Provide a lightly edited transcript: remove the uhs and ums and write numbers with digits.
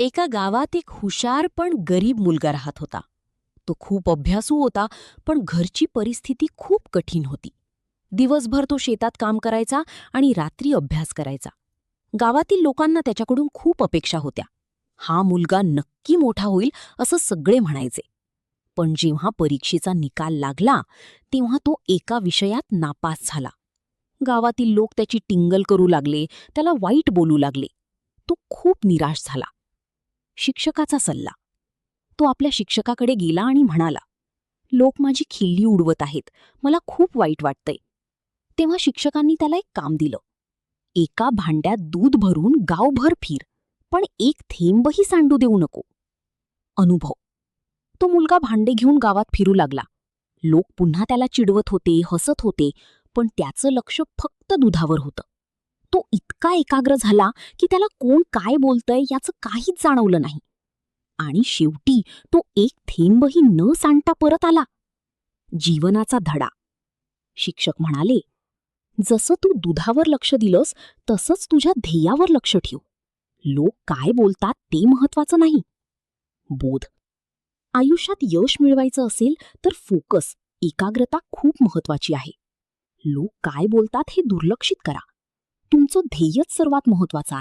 एका गावात एक हुशार पण गरीब मुलगा राहत होता. तो खूप अभ्यासू होता, पण घरची परिस्थिती खूप कठीण होती. दिवसभर तो शेतात काम करायचा आणि रात्री अभ्यास करायचा. गावातील लोकांना त्याच्याकडून खूप अपेक्षा होत्या. हा मुलगा नक्की मोठा होईल असं सगळे म्हणायचे. पण जेव्हा परीक्षेचा निकाल लागला तेव्हा तो एका विषयात नापास झाला. गावातील लोक त्याची टिंगल करू लागले, त्याला वाईट बोलू लागले. तो खूप निराश झाला. शिक्षकाचा सल्ला. तो आपल्या शिक्षकाकडे गेला आणि म्हणाला, "लोक माझी खिल्ली उडवत आहेत, मला खूप वाईट वाटतंय." तेव्हा शिक्षकांनी त्याला एक काम दिलं. एका भांड्यात दूध भरून गावभर फिर, पण एक थेंबही सांडू देऊ नको. अनुभव. तो मुलगा भांडे घेऊन गावात फिरू लागला. लोक पुन्हा त्याला चिडवत होते, हसत होते, पण त्याचं लक्ष फक्त दुधावर होतं. तो इतका एकाग्र झाला की त्याला कोण काय बोलतंय याचं काहीच जाणवलं नाही. आणि शेवटी तो एक थेंबही न सांडता परत आला. जीवनाचा धडा. शिक्षक म्हणाले, जसं तू दुधावर लक्ष दिलंस तसंच तुझ्या ध्येयावर लक्ष ठेव. लोक काय बोलतात ते महत्वाचं नाही. बोध. आयुष्यात यश मिळवायचं असेल तर फोकस, एकाग्रता खूप महत्वाची आहे. लोक काय बोलतात हे दुर्लक्षित करा. तुमचं ध्येयच सर्वात महत्वाचं आहे.